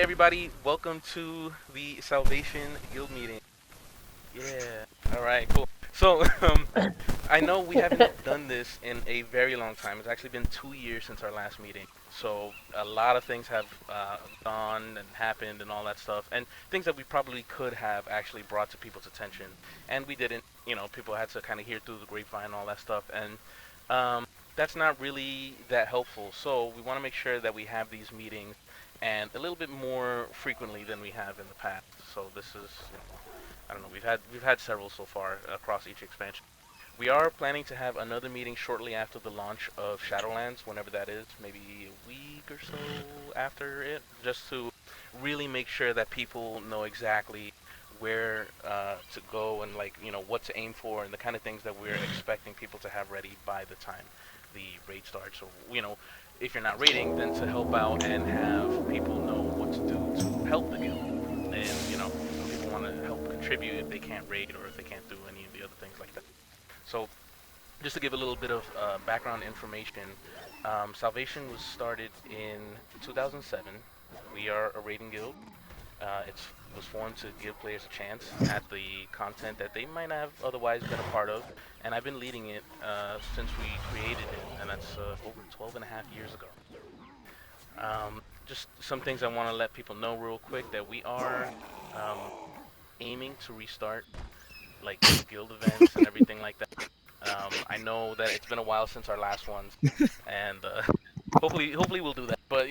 everybody, welcome to the Salvation Guild meeting. Yeah. All right, cool. So, I know we haven't done this in a very long time. It's actually been 2 years since our last meeting. So, a lot of things have gone and happened and all that stuff, and things that we probably could have actually brought to people's attention, and we didn't. People had to kind of hear through the grapevine and all that stuff, and that's not really that helpful. So, we want to make sure that we have these meetings and a little bit more frequently than we have in the past. So, this is, I don't know, we've had several so far across each expansion. We are planning to have another meeting shortly after the launch of Shadowlands, whenever that is, maybe a week or so after it, just to really make sure that people know exactly where to go and what to aim for and the kind of things that we're expecting people to have ready by the time the raid starts. So if you're not raiding, then to help out and have people know what to do to help the guild. And some people want to help contribute if they can't raid or if they can't do any of the other things like that. So, just to give a little bit of background information, Salvation was started in 2007. We are a raiding guild. It was formed to give players a chance at the content that they might not have otherwise been a part of, and I've been leading it since we created it, and that's over 12 and a half years ago. Just some things I want to let people know real quick that we are um, aiming to restart like guild events and everything like that. I know that it's been a while since our last ones, and hopefully we'll do that. But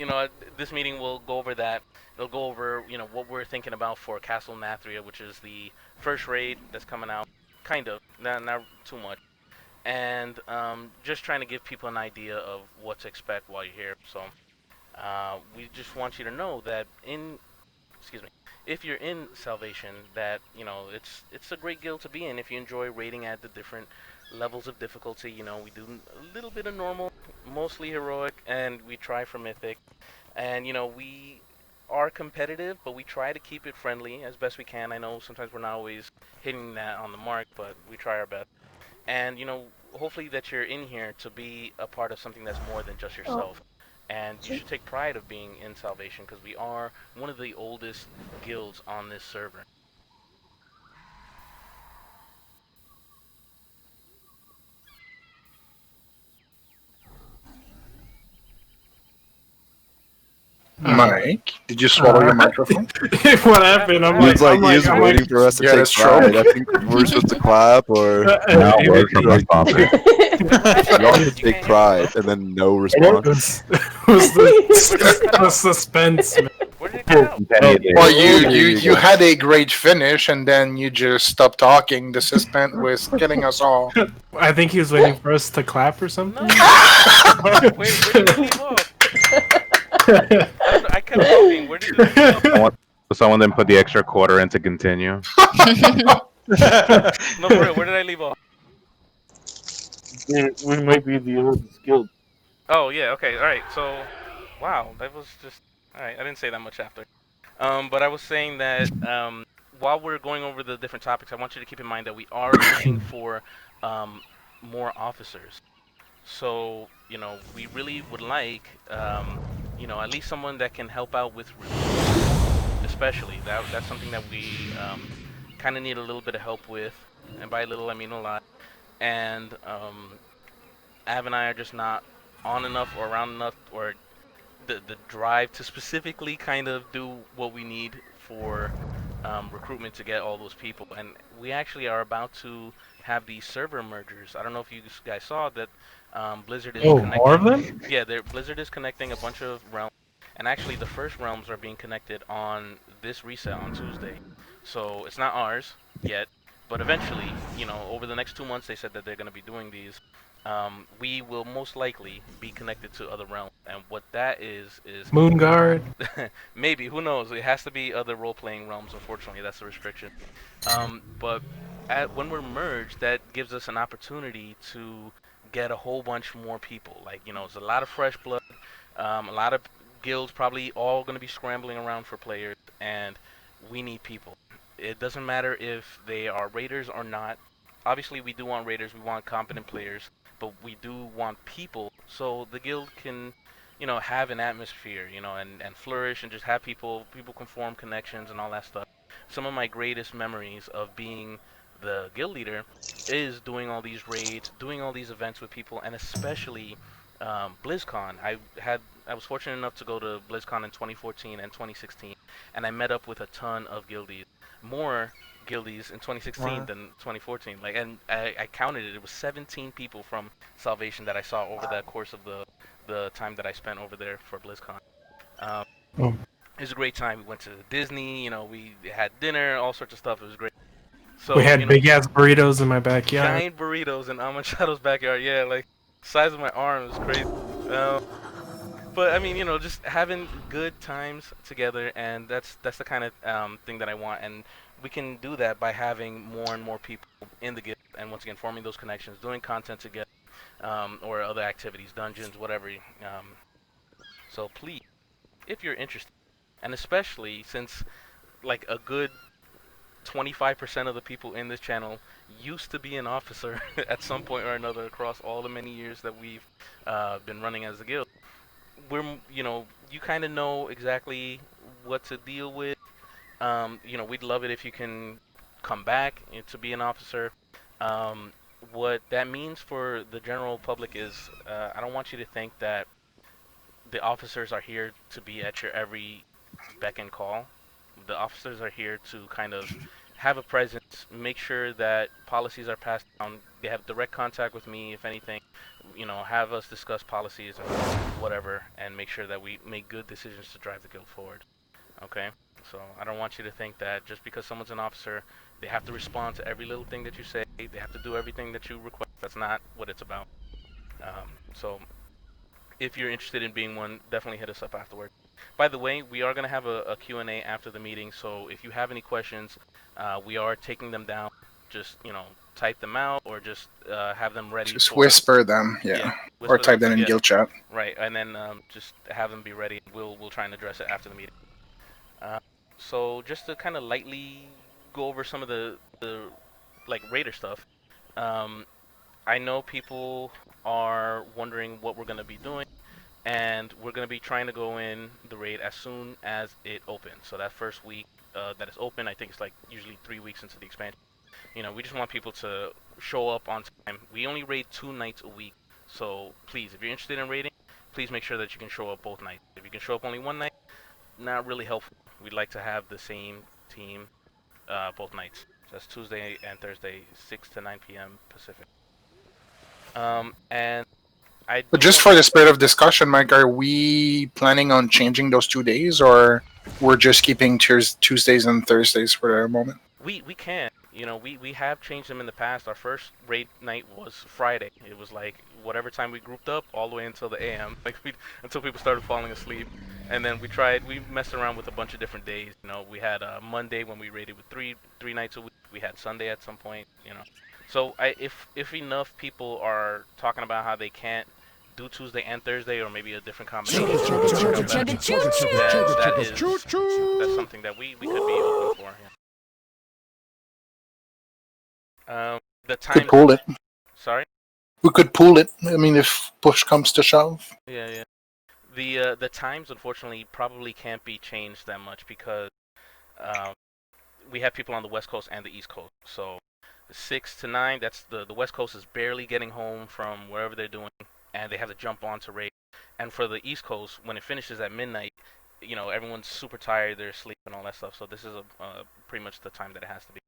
this meeting will go over that. It'll go over what we're thinking about for Castle Nathria, which is the first raid that's coming out. Kind of, not too much, and just trying to give people an idea of what to expect while you're here. So we just want you to know that excuse me, if you're in Salvation, that it's a great guild to be in if you enjoy rating at the different levels of difficulty. We do a little bit of normal, mostly heroic, and we try for mythic. And we are competitive, but we try to keep it friendly as best we can. I know sometimes we're not always hitting that on the mark, but we try our best. And hopefully that you're in here to be a part of something that's more than just Oh, yourself. And you should take pride of being in Salvation because we are one of the oldest guilds on this server. Mike, did you swallow your microphone? what happened? I'm What like, He's like I'm he like, is I'm waiting like, for us to Yeah, take that's true. pride. I think we're supposed to clap or No hey, word from the like, prophet. you all You just take can't hear me, hello? pride and then no it response. was Where did it cut the out? suspense, man. Where did it cut out? Penny a day. Well, Oh, you there you you you go. had a great finish, and then you just stopped talking. The suspense was killing us all. I think he was waiting for us to clap or something. No. Where did we leave off? I don't know. I kept talking. Where did it leave off? Someone then put the extra quarter in to continue. No, for real. Where did I leave off? We might be the oldest guild. Oh yeah. Okay. All right. So, wow, that was just all right. I didn't say that much after. But I was saying that while we're going over the different topics, I want you to keep in mind that we are looking for um, more officers. So, we really would like, at least someone that can help out with recruitment, especially. That's something that we kind of need a little bit of help with. And by little, I mean a lot. And Av and I are just not on enough or around enough or the drive to specifically kind of do what we need for recruitment to get all those people. And we actually are about to have these server mergers. I don't know if you guys saw that Blizzard is Oh, more of connecting. them? Yeah, Blizzard is connecting a bunch of realms, and actually the first realms are being connected on this reset on Tuesday. So it's not ours yet, but eventually, over the next 2 months, they said that they're going to be doing these. We will most likely be connected to other realms, and what that is Moonguard. maybe, who knows? It has to be other role-playing realms. Unfortunately, that's the restriction. But when we're merged, that gives us an opportunity to get a whole bunch more people. Like, it's a lot of fresh blood, a lot of guilds probably all going to be scrambling around for players, and we need people. It doesn't matter if they are raiders or not. Obviously, we do want raiders. We want competent players, but we do want people so the guild can have an atmosphere, and flourish and just have people conform connections and all that stuff. Some of my greatest memories of being the guild leader is doing all these raids, doing all these events with people, and especially BlizzCon. I was fortunate enough to go to BlizzCon in 2014 and 2016, and I met up with a ton of guildies, more guildies in 2016 Wow. than 2014. Like, and I counted it; it was 17 people from Salvation that I saw over the course of the time that I spent over there for BlizzCon. Um, Oh. it was a great time. We went to Disney. We had dinner, all sorts of stuff. It was great. We So, had big ass burritos in my backyard. giant burritos in Amachado's backyard. Yeah, like size of my arm. It was crazy. Um, but I mean, just having good times together, and that's the kind of thing that I want. And we can do that by having more and more people in the guild, and once again, forming those connections, doing content together, or other activities, dungeons, whatever. So please, if you're interested, and especially since like a good 25% of the people in this channel used to be an officer at some point or another across all the many years that we've been running as a guild. You kind of know exactly what to deal with. We'd love it if you can come back to be an officer. Um, what that means for the general public is, I don't want you to think that the officers are here to be at your every beck and call. The officers are here to kind of have a presence, make sure that policies are passed down. They have direct contact with me, if anything. Have us discuss policies and whatever, and make sure that we make good decisions to drive the guild forward. Okay? So I don't want you to think that just because someone's an officer, they have to respond to every little thing that you say. They have to do everything that you request. That's not what it's about. So if you're interested in being one, definitely hit us up afterward. By the way, we are going to have a Q&A after the meeting, so if you have any questions, we are taking them down. Just, type them out or just have them ready Just for, whisper them, yeah, yeah, or whisper them. type them in Yeah, guild chat. right. And then just have them be ready. We'll try and address it after the meeting. Uh, so just to kind of lightly go over some of the like Raider stuff. Um, I know people are wondering what we're going to be doing, and we're going to be trying to go in the raid as soon as it opens. So that first week that it's open, I think it's like usually 3 weeks into the expansion. We just want people to show up on time. We only raid 2 nights a week, so please, if you're interested in raiding, please make sure that you can show up both nights. If you can show up only one night, not really helpful. We'd like to have the same team both nights. So that's Tuesday and Thursday, 6 to 9 p.m. Pacific. And I But do just want for the spirit of discussion, Mike, are we planning on changing those 2 days, or we're just keeping Tuesdays and Thursdays for the moment? we can. We have changed them in the past. Our first raid night was Friday. It was like whatever time we grouped up, all the way until the AM, like until people started falling asleep. And then we messed around with a bunch of different days. We had Monday when we raided with three nights a week. We had Sunday at some point. So if enough people are talking about how they can't do Tuesday and Thursday, or maybe a different combination, that's something that we could be open for. The Could times. pool it. Sorry. We could pool it. I mean, if push comes to shove. Yeah, yeah. The times unfortunately probably can't be changed that much because um, we have people on the West Coast and the East Coast. So 6 to 9, that's the West Coast is barely getting home from wherever they're doing, and they have to jump on to raid. And for the East Coast, when it finishes at midnight, everyone's super tired, they're asleep and all that stuff. So this is pretty much the time that it has to be.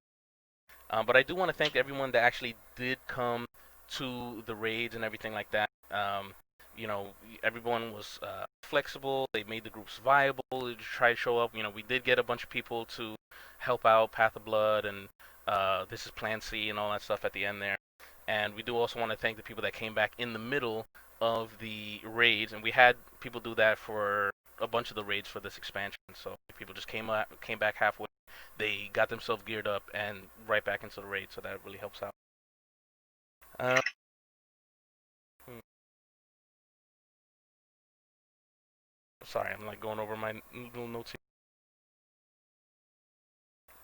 But I do want to thank everyone that actually did come to the raids and everything like that. You know, everyone was flexible. They made the groups viable. They tried to show up. We did get a bunch of people to help out Path of Blood and This is Plan C and all that stuff at the end there. And we do also want to thank the people that came back in the middle of the raids. And we had people do that for a bunch of the raids for this expansion. So people just came back halfway, they got themselves geared up and right back into the raid, so that really helps out. Uh, hmm, Sorry, I'm like going over my little notes here.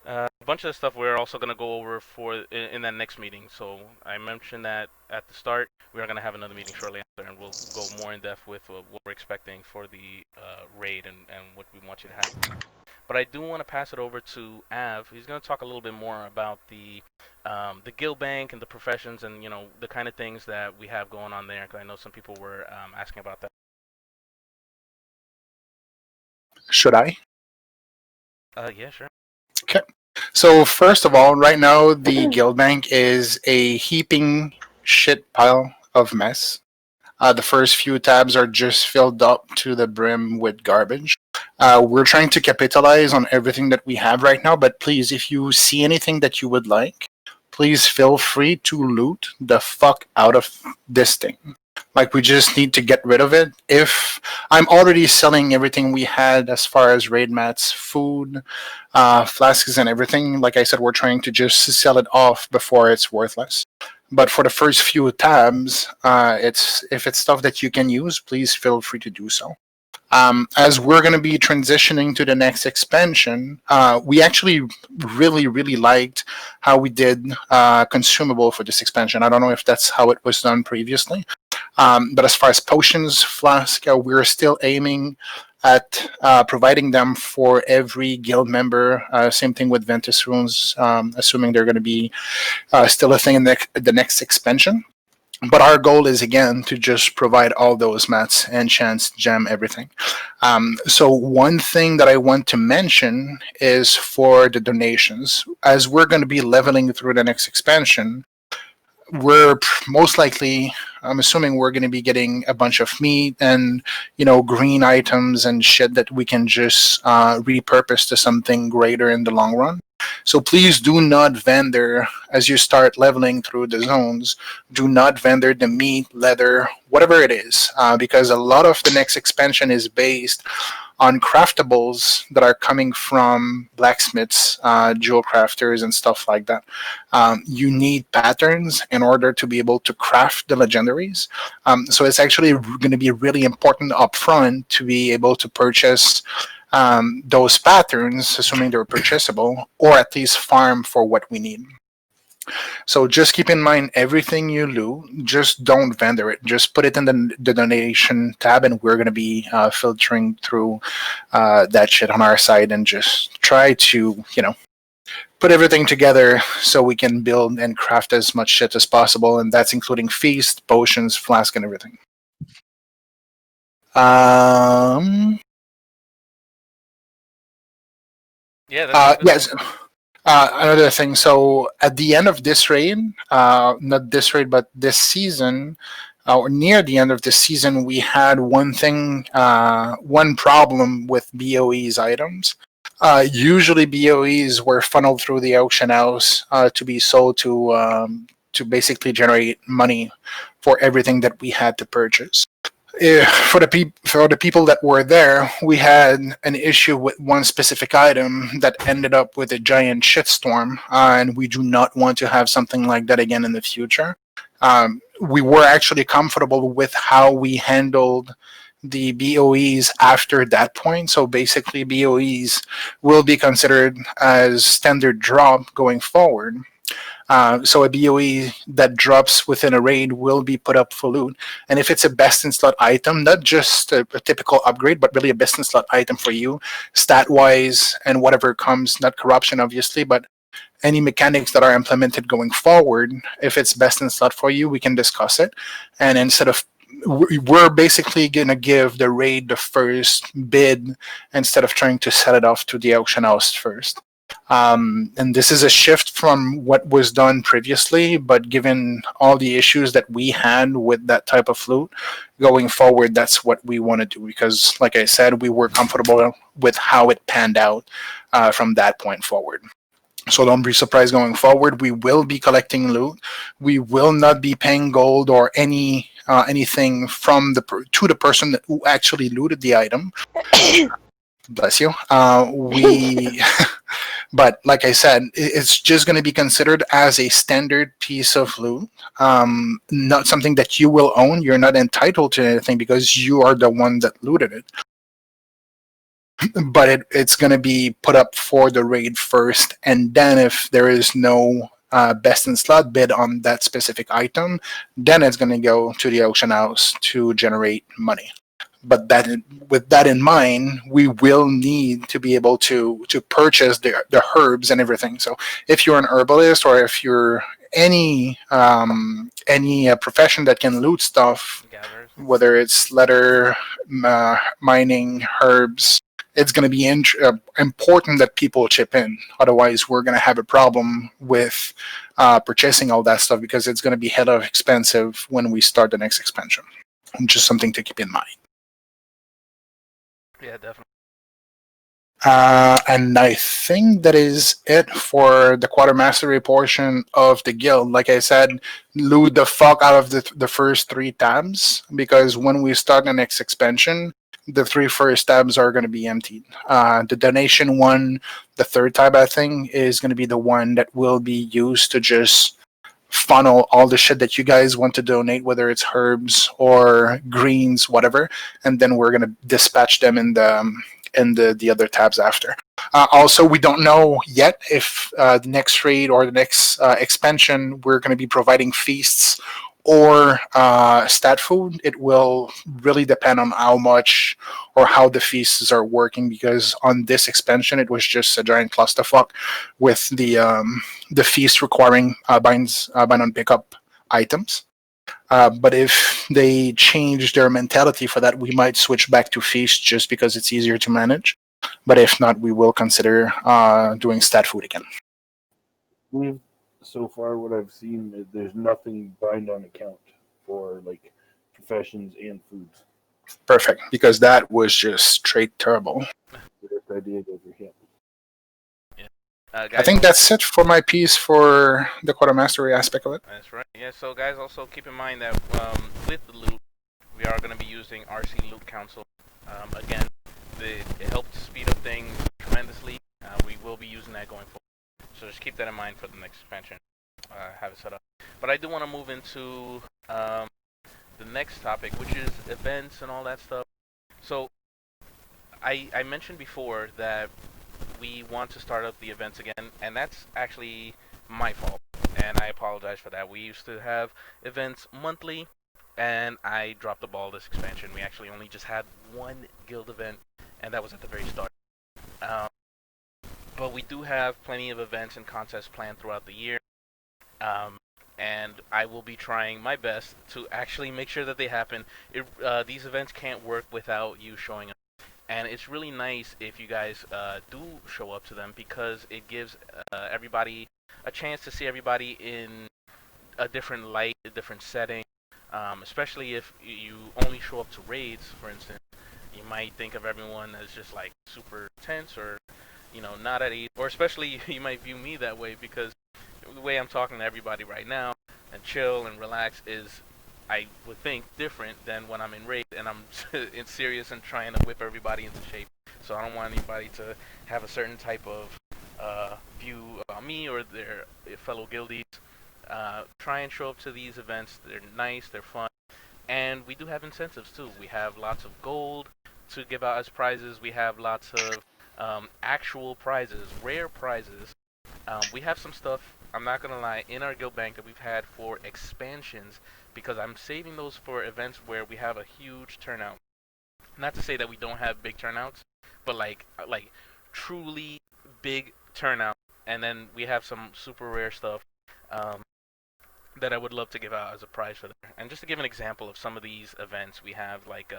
A bunch of the stuff we're also gonna go over in that next meeting. So I mentioned that at the start. We're gonna have another meeting shortly after, and we'll go more in depth with what we're expecting for the raid and what we want you to have. But I do want to pass it over to Av. He's going to talk a little bit more about the guild bank and the professions and the kind of things that we have going on there. Because I know some people were asking about that. Should I? Yeah, sure. Okay. So first of all, right now the guild bank is a heaping shit pile of mess. The first few tabs are just filled up to the brim with garbage. We're trying to capitalize on everything that we have right now, but please, if you see anything that you would like, please feel free to loot the fuck out of this thing. Like, we just need to get rid of it. If I'm already selling everything we had as far as raid mats, food, flasks, and everything, like I said, we're trying to just sell it off before it's worthless. But for the first few tabs, if it's stuff that you can use, please feel free to do so. As we're going to be transitioning to the next expansion, we actually really, really liked how we did consumable for this expansion. I don't know if that's how it was done previously. But as far as potions, flask, we're still aiming at providing them for every guild member. Same thing with Ventus runes, assuming they're going to be still a thing in the next expansion. But our goal is, again, to just provide all those mats, enchants, gem, everything. So one thing that I want to mention is for the donations. As we're going to be leveling through the next expansion, we're most likely, I'm assuming we're going to be getting a bunch of meat and green items and shit that we can just repurpose to something greater in the long run. So please do not vendor, as you start leveling through the zones, do not vendor the meat, leather, whatever it is, because a lot of the next expansion is based on craftables that are coming from blacksmiths, jewel crafters, and stuff like that. You need patterns in order to be able to craft the legendaries. So it's actually going to be really important up front to be able to purchase those patterns, assuming they're purchasable, or at least farm for what we need. So just keep in mind, everything you loot, just don't vendor it. Just put it in the donation tab, and we're going to be filtering through that shit on our side and just try to, put everything together so we can build and craft as much shit as possible, and that's including feast, potions, flask, and everything. Yeah. Yes. Another thing. So at the end of this raid, not this raid, but this season, or near the end of this season, we had one thing, one problem with BOE's items. Usually, BOEs were funneled through the auction house to be sold to basically generate money for everything that we had to purchase. For the people that were there, we had an issue with one specific item that ended up with a giant shitstorm, and we do not want to have something like that again in the future. We were actually comfortable with how we handled the BOEs after that point. So basically, BOEs will be considered as standard drop going forward. So a BOE that drops within a raid will be put up for loot. And if it's a best in slot item, not just a typical upgrade, but really a best in slot item for you, stat wise and whatever comes, not corruption obviously, but any mechanics that are implemented going forward, if it's best in slot for you, we can discuss it. And instead of we're basically going to give the raid the first bid instead of trying to sell it off to the auction house first. And this is a shift from what was done previously, but given all the issues that we had with that type of loot, going forward, that's what we want to do. Because, like I said, we were comfortable with how it panned out from that point forward. So don't be surprised going forward. We will be collecting loot. We will not be paying gold or anything from to the person who actually looted the item. Bless you. But like I said, it's just going to be considered as a standard piece of loot, not something that you will own. You're not entitled to anything because you are the one that looted it. but it's going to be put up for the raid first, and then if there is no best in slot bid on that specific item, then it's going to go to the auction house to generate money. But with that in mind, we will need to be able to purchase the herbs and everything. So if you're an herbalist, or if you're any profession that can loot stuff, Gatherers. whether it's leather, mining, herbs, it's going to be important that people chip in. Otherwise, we're going to have a problem with purchasing all that stuff, because it's going to be hella expensive when we start the next expansion. Just something to keep in mind. Yeah, definitely. And I think that is it for the quartermastery portion of the guild. Like I said, loot the fuck out of the first 3 tabs, because when we start the next expansion, the 3 first tabs are going to be emptied. The donation one, the 3rd tab, I think, is going to be the one that will be used to just funnel all the shit that you guys want to donate, whether it's herbs or greens, whatever, and then we're gonna dispatch them in the other tabs after. Also, we don't know yet if the next raid or the next expansion we're going to be providing feasts or stat food. It will really depend on how much or how the feasts are working, because on this expansion it was just a giant clusterfuck with the feast requiring bind on pickup items. But if they change their mentality for that, we might switch back to feast just because it's easier to manage. But if not, we will consider doing stat food again. So far, what I've seen, there's nothing bind on account for like professions and foods. Perfect, because that was just straight terrible. That idea goes with him. Guys, I think that's it for my piece for the quartermastery aspect of it. That's right. Yeah, so guys, also keep in mind that with the loot, we are going to be using RC Loot Council. Again, it helped speed up things tremendously. We will be using that going forward. So just keep that in mind for the next expansion. Have it set up. But I do want to move into the next topic, which is events and all that stuff. So I mentioned before that we want to start up the events again, and that's actually my fault, and I apologize for that. We used to have events monthly, and I dropped the ball this expansion. We actually only just had one guild event, and that was at the very start. But we do have plenty of events and contests planned throughout the year, and I will be trying my best to actually make sure that they happen. These events can't work without you showing up. And it's really nice if you guys do show up to them, because it gives everybody a chance to see everybody in a different light, a different setting. Especially if you only show up to raids, for instance, you might think of everyone as just like super tense, or not at ease. Or especially you might view me that way, because the way I'm talking to everybody right now and chill and relax is, I would think, different than when I'm in raid and I'm in serious and trying to whip everybody into shape. So I don't want anybody to have a certain type of view about me or their fellow guildies. Try and show up to these events. They're nice, they're fun, and we do have incentives too. We have lots of gold to give out as prizes. We have lots of actual prizes, rare prizes. We have some stuff, I'm not gonna lie, in our guild bank that we've had for expansions, because I'm saving those for events where we have a huge turnout. Not to say that we don't have big turnouts, but like truly big turnout. And then we have some super rare stuff that I would love to give out as a prize for them. And just to give an example of some of these events, we have like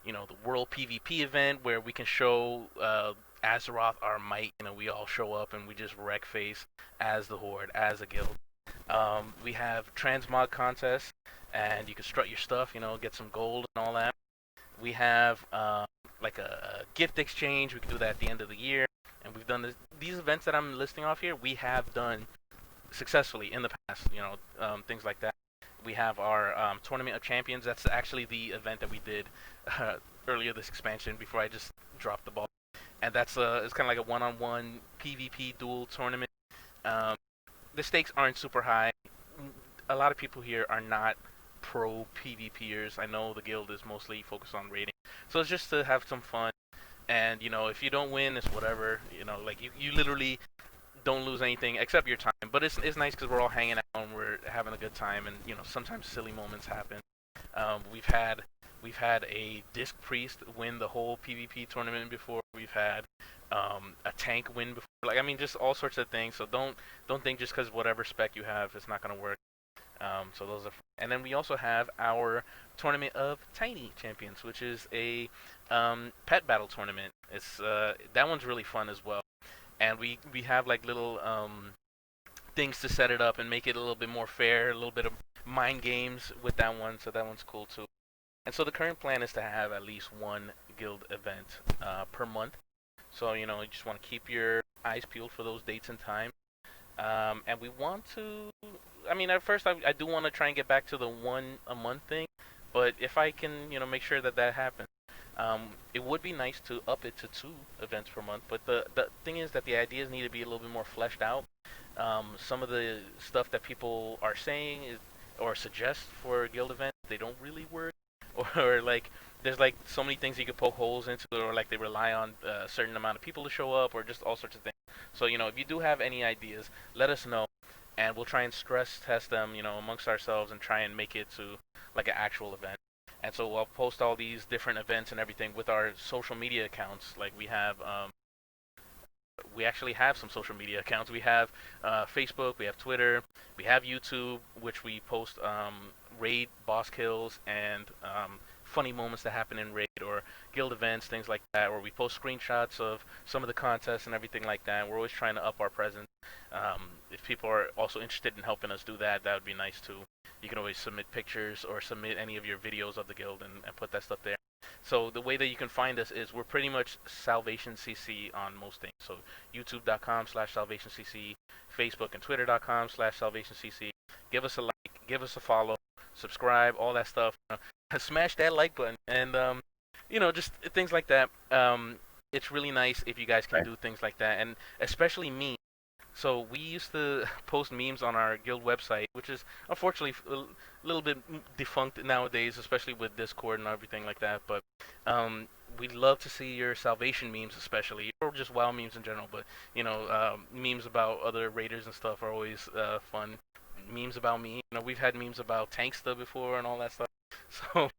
the World PvP event, where we can show Azeroth our might. We all show up and we just wreck face as the Horde, as a guild. We have transmog contests, and you can strut your stuff, get some gold and all that. We have like a gift exchange. We can do that at the end of the year, and we've done these events that I'm listing off here. We have done successfully in the past, things like that. We have our Tournament of Champions. That's actually the event that we did earlier this expansion before I just dropped the ball. And that's it's kind of like a one-on-one PvP duel tournament. The stakes aren't super high. A lot of people here are not pro PvPers. I know the guild is mostly focused on raiding, so it's just to have some fun. And if you don't win, it's whatever. Like you literally don't lose anything except your time. But it's nice because we're all hanging out and we're having a good time, and sometimes silly moments happen. We've had a disc priest win the whole PvP tournament before. We've had a tank win before. Like, I mean, just all sorts of things. So don't think just because whatever spec you have, it's not gonna work. So those are, and then we also have our tournament of tiny champions, which is a pet battle tournament. It's that one's really fun as well, and we have like little things to set it up and make it a little bit more fair, a little bit of mind games with that one. So that one's cool too. And so the current plan is to have at least one guild event per month. So you just want to keep your eyes peeled for those dates and times. And we want to. I mean, at first, I do want to try and get back to the one a month thing, but if I can, make sure that happens, it would be nice to up it to 2 events per month. But the thing is that the ideas need to be a little bit more fleshed out. Some of the stuff that people are saying or suggest for guild events, they don't really work, or like there's like so many things you could poke holes into, or like they rely on a certain amount of people to show up, or just all sorts of things. So if you do have any ideas, let us know, and we'll try and stress test them, amongst ourselves, and try and make it to like an actual event. And so I'll post all these different events and everything with our social media accounts. Like we actually have some social media accounts. We have Facebook, we have Twitter, we have YouTube, which we post raid boss kills and funny moments that happen in raid or guild events, things like that, or we post screenshots of some of the contests and everything like that. We're always trying to up our presence. If people are also interested in helping us do that, that would be nice too. You can always submit pictures or submit any of your videos of the guild and put that stuff there. So the way that you can find us is we're pretty much Salvation CC on most things. So youtube.com/Salvation CC, Facebook and Twitter.com/Salvation CC. Give us a like, give us a follow, subscribe, all that stuff. Smash that like button, and just things like that. It's really nice if you guys can do things like that, and especially me. So we used to post memes on our guild website, which is unfortunately a little bit defunct nowadays, especially with Discord and everything like that. But we'd love to see your Salvation memes, especially, or just WoW memes in general. But memes about other raiders and stuff are always fun. Memes about me, we've had memes about Tanksta before and all that stuff. So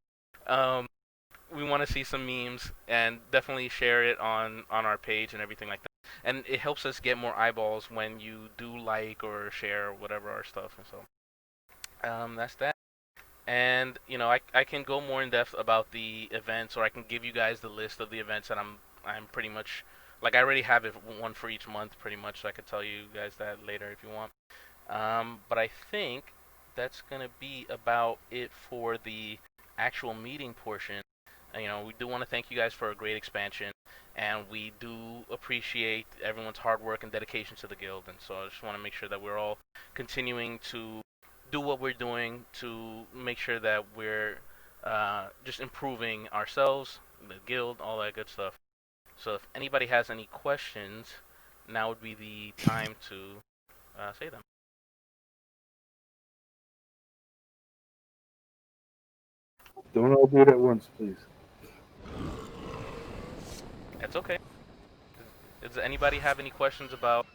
we want to see some memes, and definitely share it on our page and everything like that. And it helps us get more eyeballs when you do like or share whatever our stuff. And so that's that. And I can go more in depth about the events, or I can give you guys the list of the events that I'm pretty much, like, I already have it one for each month pretty much, so I could tell you guys that later if you want. But I think that's gonna be about it for the actual meeting portion. We do want to thank you guys for a great expansion, and we do appreciate everyone's hard work and dedication to the guild. And so I just want to make sure that we're all continuing to do what we're doing to make sure that we're just improving ourselves, the guild, all that good stuff. So if anybody has any questions, now would be the time to say them. Don't all do it at once, please. That's okay. Does anybody have any questions about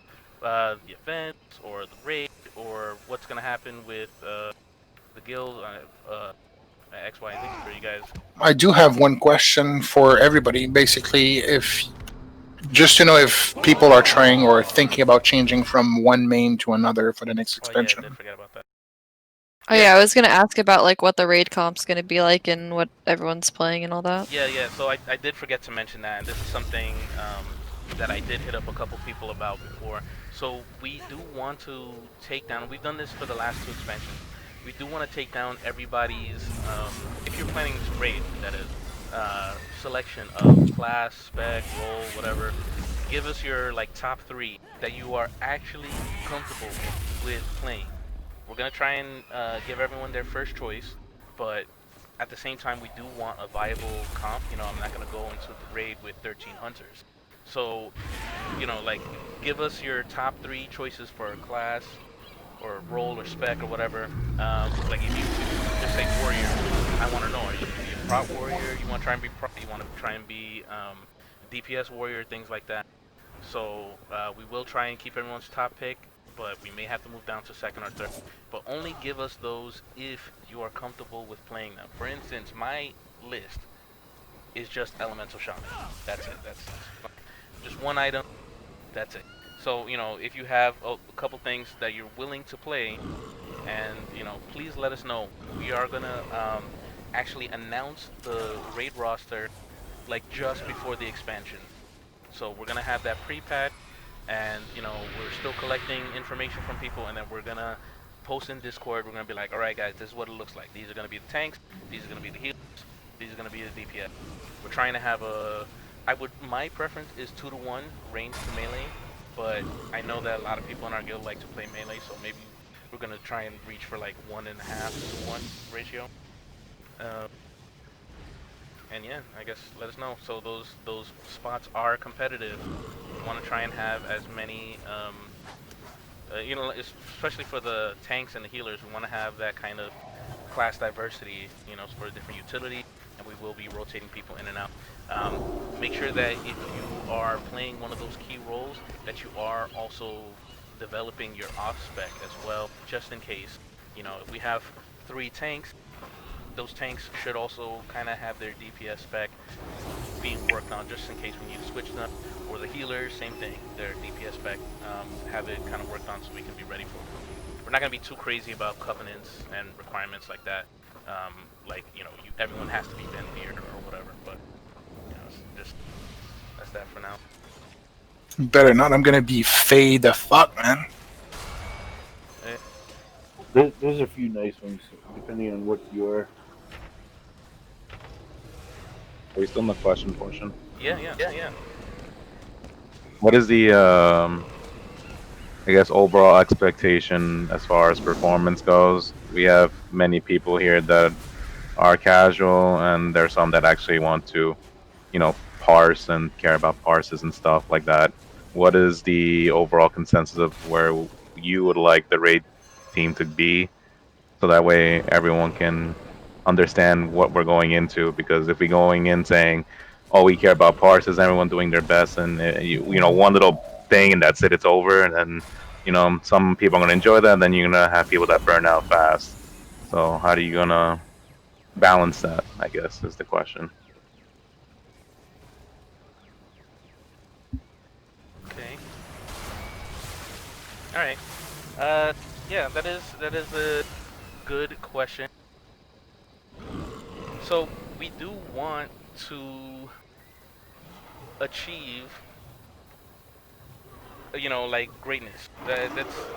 the event or the raid or what's gonna happen with the guild? X, Y, and Z for you guys. I do have one question for everybody. Basically, if just to know if people are trying or thinking about changing from one main to another for the next Oh yeah, I expansion. did forget about that. Oh yeah, I was gonna ask about like what the raid comp's gonna be like and what everyone's playing and all that. Yeah. So I did forget to mention that, and this is something that I did hit up a couple people about before. So we do want to take down. We've done this for the last 2 expansions. We do want to take down everybody's. If you're planning to raid, that is, selection of class, spec, role, whatever. Give us your like top 3 that you are actually comfortable with playing. We're gonna try and give everyone their first choice, but at the same time, we do want a viable comp. I'm not gonna go into the raid with 13 hunters. So, like, give us your top 3 choices for a class, or role, or spec, or whatever. Like, if you just say warrior, I want to know: are you gonna be a prot warrior? You want to try and be prot? You want to try and be DPS warrior, things like that. So we will try and keep everyone's top pick, but we may have to move down to second or third. But only give us those if you are comfortable with playing them. For instance, my list is just elemental shaman. That's it. That's just one item. That's it. So if you have a couple things that you're willing to play, and please let us know. We are gonna actually announce the raid roster like just before the expansion. So we're gonna have that pre-patch, and we're still collecting information from people, and then we're gonna post in Discord. We're gonna be like, all right, guys, this is what it looks like. These are gonna be the tanks. These are gonna be the healers. These are gonna be the DPS. We're trying to have my preference is 2-to-1 range to melee, but I know that a lot of people in our guild like to play melee, so maybe we're gonna try and reach for like 1.5-to-1 ratio. And yeah, I guess let us know. So those spots are competitive. We want to try and have as many, especially for the tanks and the healers. We want to have that kind of class diversity, for different utility, and we will be rotating people in and out. Make sure that if you are playing one of those key roles, that you are also developing your off spec as well, just in case. If we have 3 tanks, those tanks should also kind of have their DPS spec being worked on, just in case we need to switch them. Or the healers, same thing, their DPS spec, have it kind of worked on so we can be ready for it. We're not going to be too crazy about covenants and requirements like that. Everyone has to be Venveer or whatever, but just that's that for now. Better not. I'm gonna be fade the fuck, man. There's a few nice ones depending on what you are. Are we still in the question portion? Yeah. What is the, I guess, overall expectation as far as performance goes? We have many people here that are casual, and there's some that actually want to, parse and care about parses and stuff like that. What is the overall consensus of where you would like the raid team to be, so that way everyone can understand what we're going into? Because if we're going in saying, "Oh, we care about parses," everyone doing their best, and one little thing and that's it, it's over, and then some people are gonna enjoy that, and then you're gonna have people that burn out fast. So how are you gonna balance that, I guess, is the question. Okay. All right. Yeah, that is a good question. So we do want to achieve, like greatness.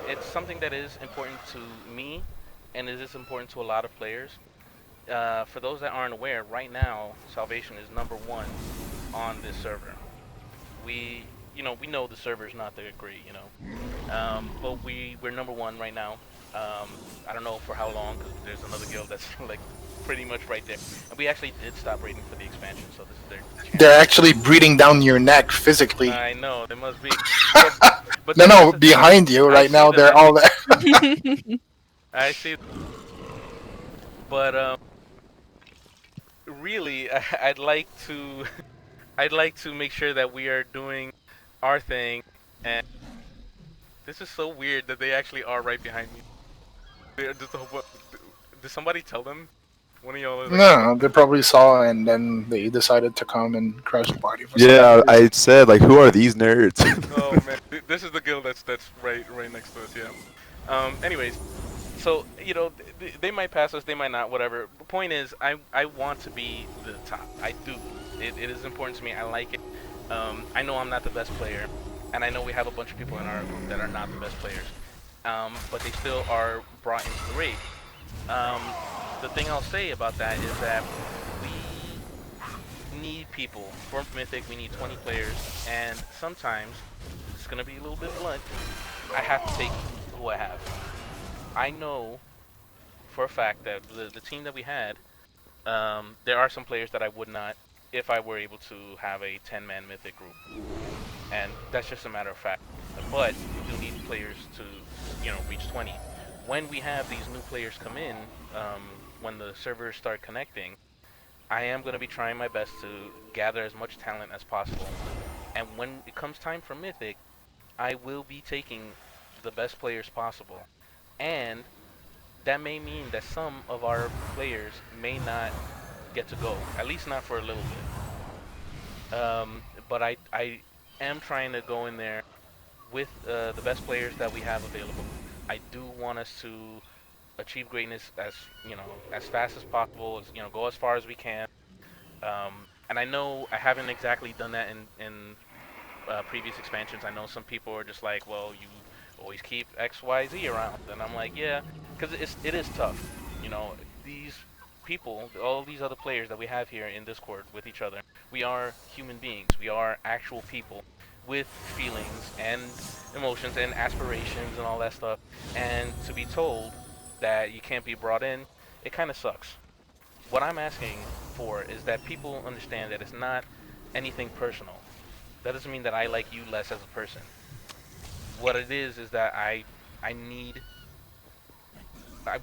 It's something that is important to me, and it is important to a lot of players. For those that aren't aware, right now Salvation is #1 on this server. We know the server's not that great, but we're #1 right now. I don't know for how long, because there's another guild that's like pretty much right there. And we actually did stop raiding for the expansion, so this is their chance. They're actually breathing down your neck physically. I know, they must be. But No, behind you right now. They're all there. I see. But really, I'd like to, I'd like to make sure that we are doing our thing. And this is so weird that they actually are right behind me. Did somebody tell them? One of y'all is like, No, they probably saw and then they decided to come and crash the party. For Yeah, I said, like, who are these nerds? oh man, this is the guild that's right next to us. Yeah. Anyways, so they might pass us, they might not, whatever. The point is, I want to be the top. I do. It is important to me. I like it. I know I'm not the best player, and I know we have a bunch of people in our group that are not the best players. But they still are brought into the raid. The thing I'll say about that is that we need people. For Mythic, we need 20 players, and sometimes, it's going to be a little bit blunt, I have to take who I have. I know for a fact that the team that we had, there are some players that I would not if I were able to have a 10-man Mythic group. And that's just a matter of fact. But we do need players to, reach 20. When we have these new players come in, when the servers start connecting, I am going to be trying my best to gather as much talent as possible. And when it comes time for Mythic, I will be taking the best players possible. And that may mean that some of our players may not get to go, at least not for a little bit. But I am trying to go in there with the best players that we have available. I do want us to achieve greatness as as fast as possible. Go as far as we can. And I know I haven't exactly done that in previous expansions. I know some people are just like, well, you always keep X, Y, Z around, and I'm like, yeah, because it is tough. These people, all these other players that we have here in Discord with each other, we are human beings. We are actual people with feelings and emotions and aspirations and all that stuff. And to be told that you can't be brought in, it kind of sucks. What I'm asking for is that people understand that it's not anything personal. That doesn't mean that I like you less as a person. What it is that I need,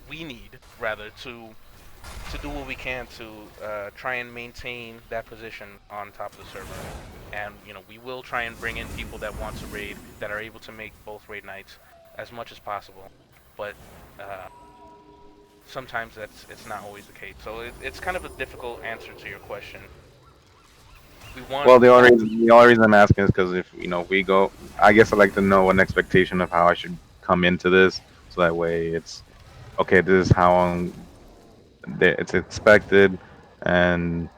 we need rather to do what we can to try and maintain that position on top of the server. And we will try and bring in people that want to raid, that are able to make both raid nights as much as possible. But uh, sometimes it's not always the case. So it's kind of a difficult answer to your question. We want Well, the only reason I'm asking is because if we go, I guess I'd like to know an expectation of how I should come into this, so that way it's okay. This is how it's expected, and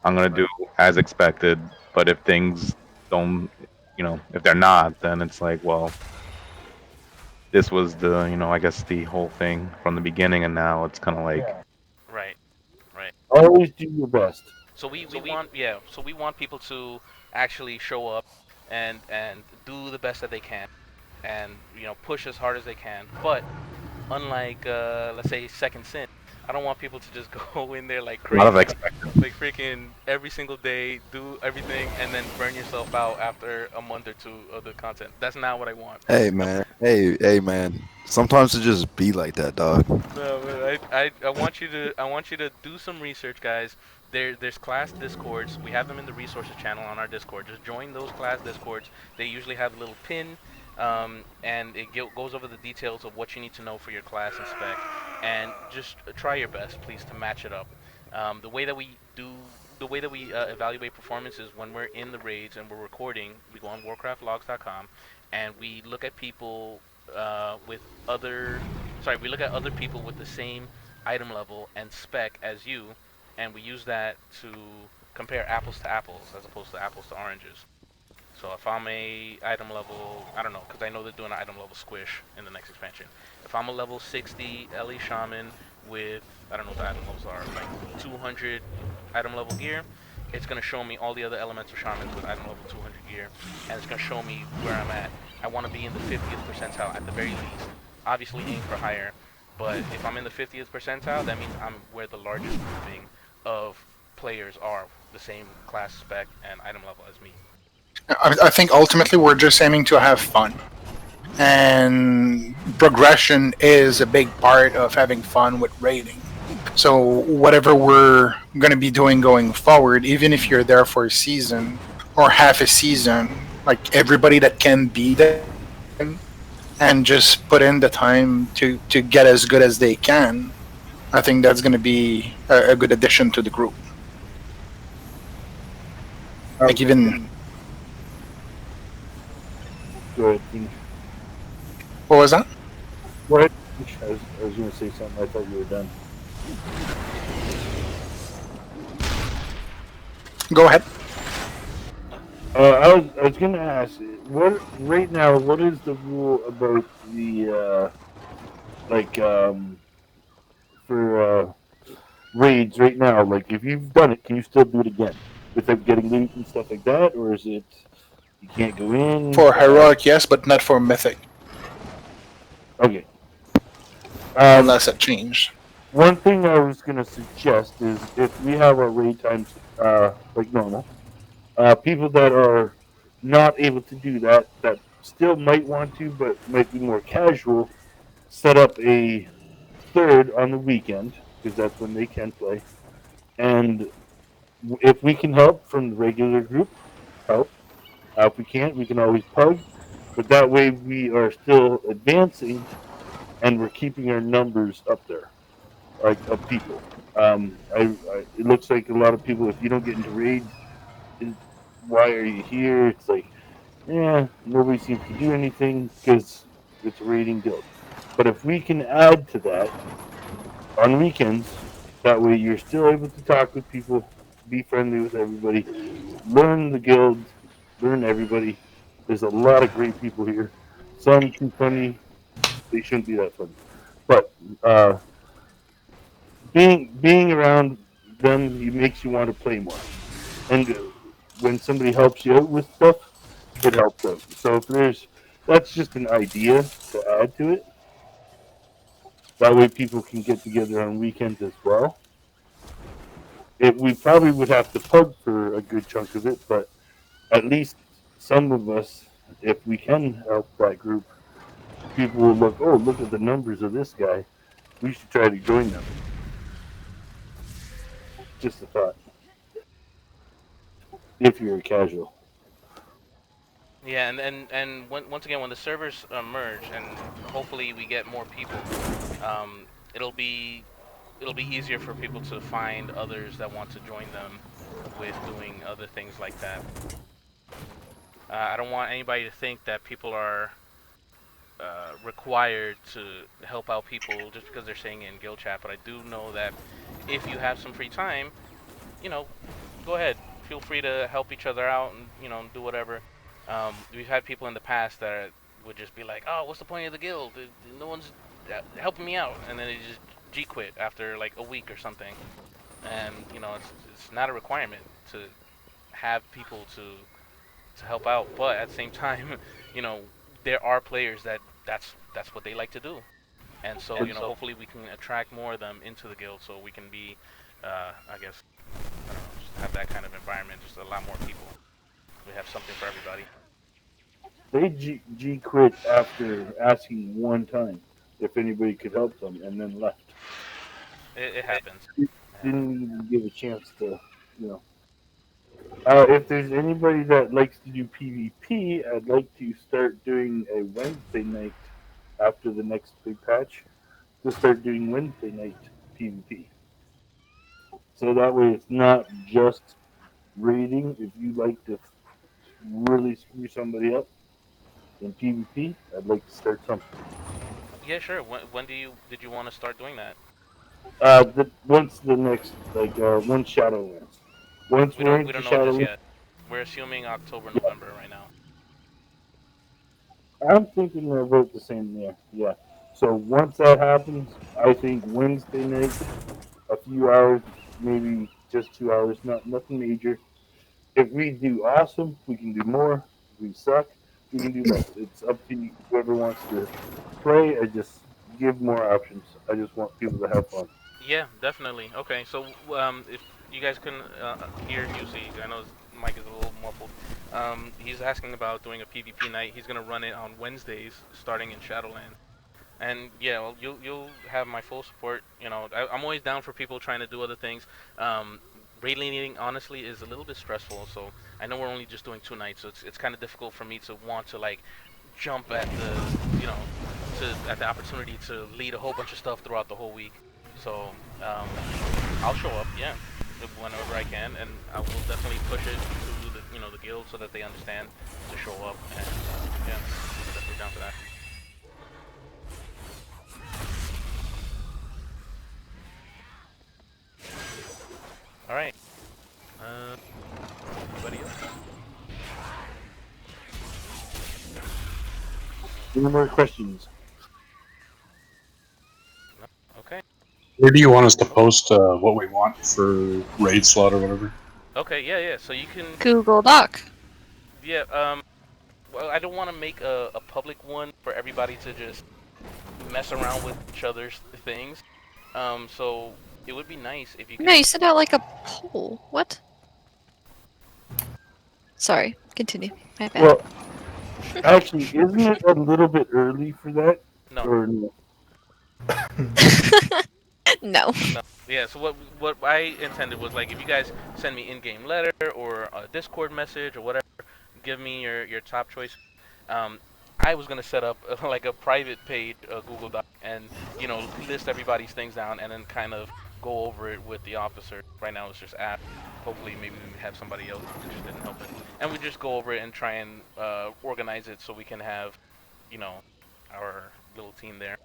I'm gonna do as expected. But if things don't, if they're not, then it's like, well, this was I guess the whole thing from the beginning, and now it's kind of like, Yeah. right, right. Always do your best. So we want people to actually show up and do the best that they can and push as hard as they can. But unlike let's say Second Sin, I don't want people to just go in there like a lot of crazy, expected. like freaking every single day, do everything, and then burn yourself out after a month or two of the content. That's not what I want. Hey man, hey man. Sometimes it just be like that, dog. No, but I want you to do some research, guys. There's class discords. We have them in the resources channel on our Discord. Just join those class discords. They usually have a little pin, and it goes over the details of what you need to know for your class and spec. And just try your best, please, to match it up. The way that we do. The way that we evaluate performance is when we're in the raids and we're recording, we go on warcraftlogs.com and we look at people with other we look at other people with the same item level and spec as you, and we use that to compare apples to apples as opposed to apples to oranges. So if I'm a item level, I don't know, because I know they're doing an item level squish in the next expansion. If I'm a level 60 LE Shaman with, I don't know what the item levels are, like 200 item level gear, it's going to show me all the other elemental shamans with item level 200 gear, and it's going to show me where I'm at. I want to be in the 50th percentile at the very least. Obviously aim for higher, but if I'm in the 50th percentile, that means I'm where the largest grouping of players are the same class spec and item level as me. I think ultimately we're just aiming to have fun. And progression is a big part of having fun with raiding. So whatever we're going to be doing going forward, even if you're there for a season or half a season, like everybody that can be there and just put in the time to get as good as they can, I think that's going to be a good addition to the group. Like even Go ahead, Finch. what was that? Go ahead, Finch. I was going to say something. I thought you were done. Go ahead. I was going to ask, what right now? What is the rule about the for raids right now? Like, if you've done it, can you still do it again without getting loot and stuff like that, or is it you can't go in? For heroic, yes, but not for mythic, Okay. unless it changed. One thing I was gonna suggest is if we have our raid times like normal, people that are not able to do that, that still might want to, but might be more casual, set up a third on the weekend because that's when they can play, and If we can help from the regular group, help. If we can't, we can always pug. But that way, we are still advancing, and we're keeping our numbers up there, like of people. It looks like a lot of people. If you don't get into raid, it, why are you here? It's like, yeah, nobody seems to do anything because it's a raiding guild. But if we can add to that on weekends, that way you're still able to talk with people, be friendly with everybody, learn the guild, learn everybody. There's a lot of great people here. Some too funny, they shouldn't be that funny. But uh, being around them, it makes you want to play more. And when somebody helps you out with stuff, it helps out. So if there's that's just an idea to add to it. That way people can get together on weekends as well. We probably would have to pug for a good chunk of it, but at least some of us, if we can help that group, people will look, oh, look at the numbers of this guy. We should try to join them. Just a thought. If you're a casual. Yeah, once again, when the servers merge, and hopefully we get more people, um, it'll be it'll be easier for people to find others that want to join them with doing other things like that. I don't want anybody to think that people are required to help out people just because they're saying it in guild chat, but I do know that if you have some free time, you know, go ahead. Feel free to help each other out and, do whatever. We've had people in the past that would just be like, "Oh, what's the point of the guild? No one's helping me out," and then they just G quit after like a week or something. And it's not a requirement to have people to help out, but at the same time, you know, there are players that's what they like to do, and so hopefully we can attract more of them into the guild so we can be, I guess, I don't know, just have that kind of environment, just a lot more people. We have something for everybody. They G quit after asking one time if anybody could help them and then left. It happens. It happens. Didn't even give a chance to, you know. If there's anybody that likes to do PvP, I'd like to start doing a Wednesday night after the next big patch to start doing Wednesday night PvP. So that way it's not just raiding. If you like to really screw somebody up in PvP, I'd like to start something. Yeah, sure. When did you want to start doing that? Once the next once Shadowlands. Once We we're don't we into don't know just Shadowlands, yet. We're assuming October, yeah, November right now. I'm thinking about the same there. Yeah. So once that happens, I think Wednesday night, a few hours, maybe just 2 hours, not nothing major. If we do awesome, we can do more. If we suck, we can do less. It's up to whoever wants to play. I just give more options. I just want people to have fun. Yeah, definitely. Okay, so if you guys couldn't hear UC, I know his mic is a little muffled. He's asking about doing a PvP night. He's gonna run it on Wednesdays, starting in Shadowlands. And yeah, well, you'll have my full support. I'm always down for people trying to do other things. Raid laning honestly is a little bit stressful, so I know we're only just doing 2 nights, so it's kind of difficult for me to want to like jump at the opportunity to lead a whole bunch of stuff throughout the whole week. So I'll show up, yeah, whenever I can, and I will definitely push it to the guild so that they understand to show up, and yeah, I'm definitely down for that. All right. Anybody else? Any more questions? No. Okay. Where do you want us to post what we want for raid slot or whatever? Okay. Yeah. Yeah. So you can. Google Doc. Yeah. Well, I don't want to make a public one for everybody to just mess around with each other's things. So it would be nice if you No, can. you sent out like a poll. What? Sorry, continue. My bad. Well, actually, isn't it a little bit early for that? No. Or no? No. No. Yeah, so what I intended was like if you guys send me in-game letter or a Discord message or whatever, give me your top choice. Um, I was gonna set up like a private page, a Google Doc, and list everybody's things down, and then kind of go over it with the officer. Right now it's just app. Hopefully, maybe we have somebody else interested in helping, and we just go over it and try and organize it so we can have, you know, our little team there.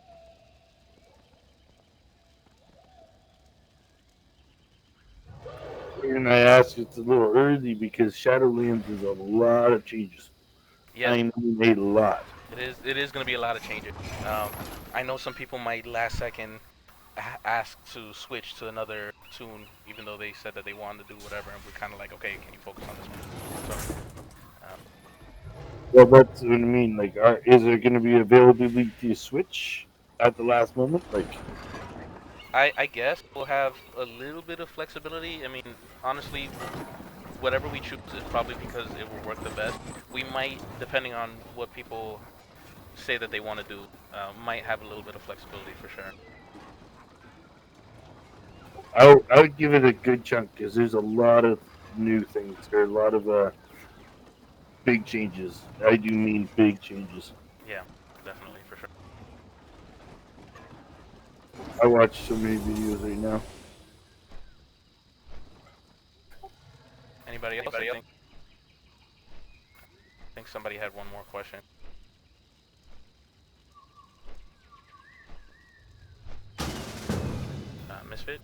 And I ask it's a little early because Shadowlands is a lot of changes. Yeah, I mean, a lot. it is going to be a lot of changes. Um, I know some people might last second ask to switch to another tune, even though they said that they wanted to do whatever, and we're kind of like, okay, can you focus on this one? So, Well, that's what I mean. Like, is there going to be availability to switch at the last moment? Like, I guess we'll have a little bit of flexibility. I mean, honestly, whatever we choose is probably because it will work the best. We might, depending on what people say that they want to do, might have a little bit of flexibility for sure. I would give it a good chunk because there's a lot of new things. There are a lot of big changes. I do mean big changes. Yeah, definitely for sure. I watch so many videos right now. Anybody else? I think somebody had one more question. Misfit?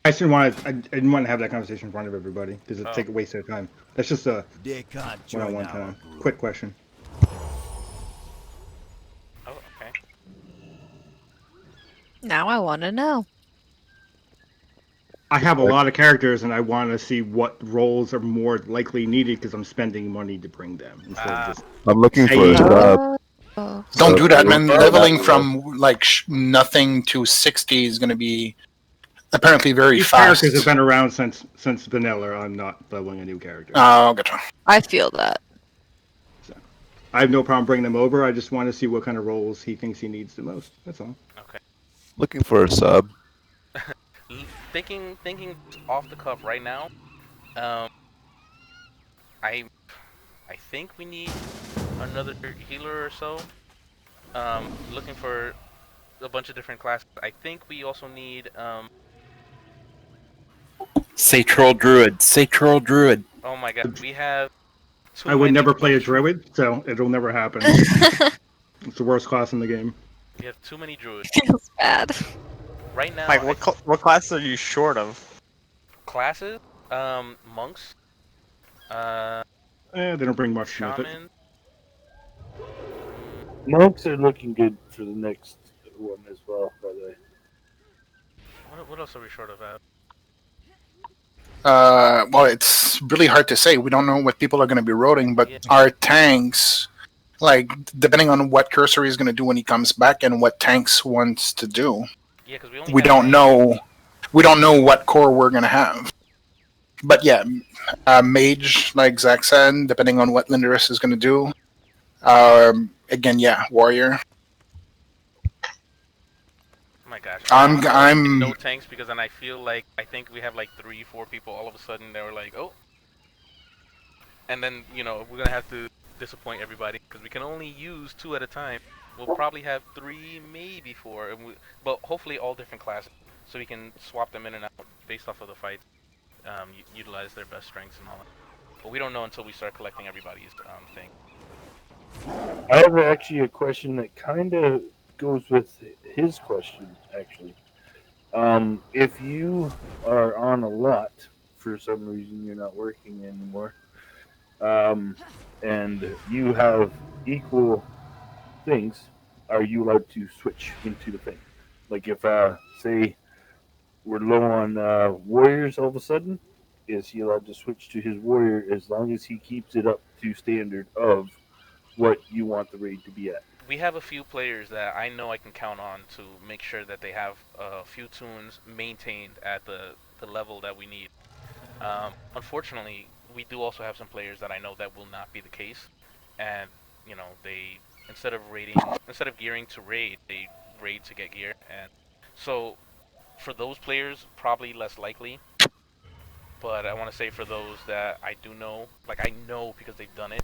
I didn't want to. I didn't want to have that conversation in front of everybody because it Oh. take a waste of time. That's just a They can't one-on-one join kind our of group. quick question. Oh, okay. Now I want to know. I have a lot of characters, and I want to see what roles are more likely needed because I'm spending money to bring them instead of just. I'm looking for Hey, a sub. Oh. Don't do that, man. So- Leveling from like nothing to 60 is going to be apparently very These fast. characters have been around since vanilla. I'm not leveling a new character. Oh, gotcha. I feel that. I have no problem bringing them over. I just want to see what kind of roles he thinks he needs the most. That's all. Okay. Looking for a sub. Thinking off the cuff right now. Um, I I think we need another healer or so. Looking for a bunch of different classes. I think we also need Satral Druid. Satral Druid. oh my god, we have too I would many never play a druids. druid, so it'll never happen. It's the worst class in the game. We have too many druids Feels bad. right now. Mike, what class are you short of? Classes? Monks. They don't bring much with it. Shaman. Monks are looking good for the next one as well, by the way. What else are we short of at? Well, it's really hard to say. We don't know what people are going to be rotating, but Yeah. our tanks, like, depending on what Cursory is going to do when he comes back and what tanks wants to do, Yeah, because we only we have don't know. We don't know what core we're going to have. But yeah, mage, like Zach said, depending on what Lindaris is going to do. Again, yeah, warrior. Oh my gosh. I'm no tanks because then I think we have like 3-4 people all of a sudden they were like, oh, and then we're gonna have to disappoint everybody because we can only use 2 at a time. We'll probably have 3, maybe 4, but hopefully all different classes so we can swap them in and out based off of the fight. Utilize their best strengths and all that. But we don't know until we start collecting everybody's thing. I have actually a question that kind of goes with his question, actually. If you are on a lot, for some reason you're not working anymore, and you have equal things, are you allowed to switch into the thing? Like if, say, we're low on warriors all of a sudden, is he allowed to switch to his warrior as long as he keeps it up to standard of what you want the raid to be at? We have a few players that I know I can count on to make sure that they have a few tunes maintained at the level that we need. Unfortunately, we do also have some players that I know that will not be the case, and they instead of gearing to raid, they raid to get gear, and so for those players, probably less likely. But I want to say for those that I do know, like I know because they've done it,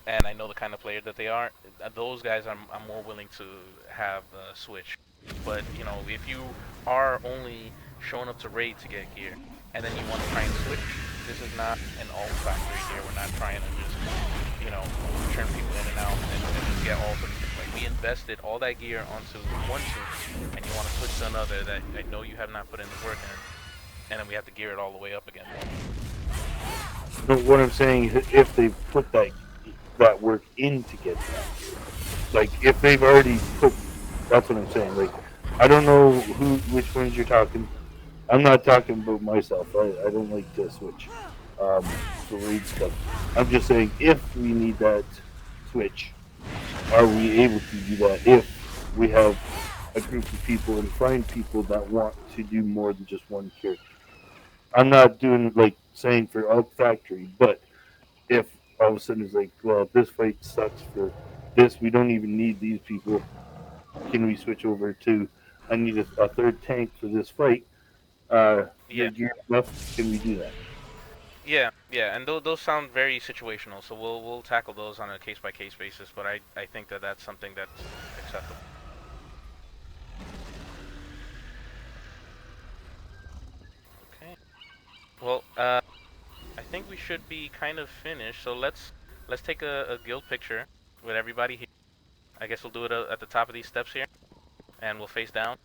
and I know the kind of player that they are, those guys I'm more willing to have switch. But you know, if you are only showing up to raid to get gear, and then you want to try and switch, this is not an alt factory here. We're not trying to just, you know, turn people in and out and just get all sorts of things. Like we invested all that gear onto one team, and you want to switch to another that I know you have not put in the work in, and then we have to gear it all the way up again. No, what I'm saying is, if they put that work in to get that, like if they've already put, that's what I'm saying. Like, I don't know which ones you're talking. I'm not talking about myself. I don't like to switch for raid stuff. I'm just saying if we need that switch, are we able to do that if we have a group of people and find people that want to do more than just one character? I'm not doing like saying for Alt Factory, but if all of a sudden it's like, well, this fight sucks for this, we don't even need these people. Can we switch over to? I need a third tank for this fight. Your Yeah. gear enough? Can we do that? Yeah, yeah, and those sound very situational, so we'll tackle those on a case by case basis. But I think that that's something that's acceptable. Okay. Well, I think we should be kind of finished. So let's take a guild picture with everybody here. I guess we'll do it at the top of these steps here, and we'll face down.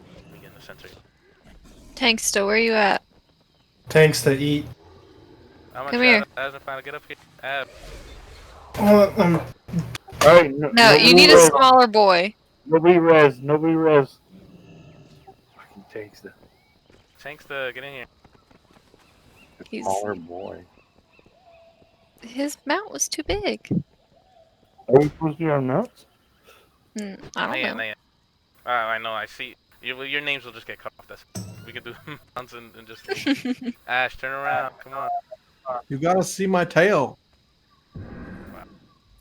Let me get in the center. Tanksta, where you at? Tanks to eat. How much Come here. As finally get up here. Ab. Oh, All right. No, you need a smaller boy. Nobody res. Nobody res. Fucking takes the. Tanksta, get in here. He's Smaller boy. his mount was too big. Are we supposed to be on mounts? I don't know. I know. I see. Your names will just get cut off. We could do mounts and just leave. Ash, turn around. Come on. you gotta see my tail.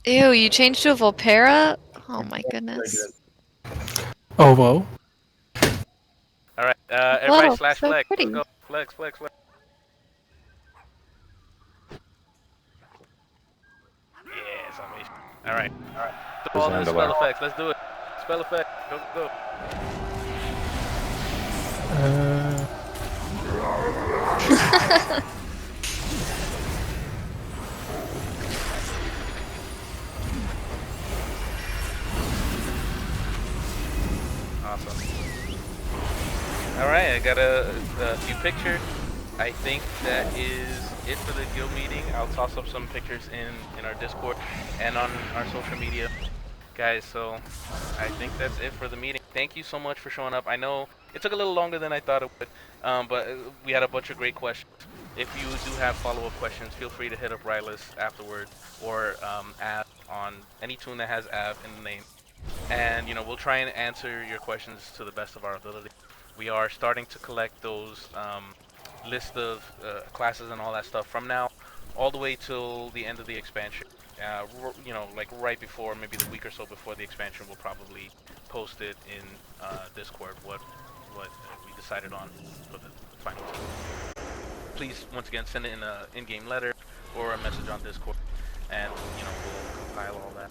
Ew, you changed to a Volpera? Oh my goodness. Oh, whoa. All right. Everybody Whoa, slash so flex. pretty. Let's go. Flex, flex, flex. Yeah, salvation. All right. All right. Do all the spell effects. Let's do it. Spell effect. Go, go. Awesome. Alright, I got a few pictures. I think that is it for the guild meeting. I'll toss up some pictures in our Discord and on our social media. Guys, so I think that's it for the meeting. Thank you so much for showing up. I know it took a little longer than I thought it would, but we had a bunch of great questions. If you do have follow-up questions, feel free to hit up Rylus afterward or Av on any tune that has Av in the name. And, you know, we'll try and answer your questions to the best of our ability. We are starting to collect those list of classes and all that stuff from now all the way till the end of the expansion. You know, like right before, maybe the week or so before the expansion, we'll probably post it in Discord what we decided on for the final team. Please, once again, send it in an in-game letter or a message on Discord, and you know we'll compile all that.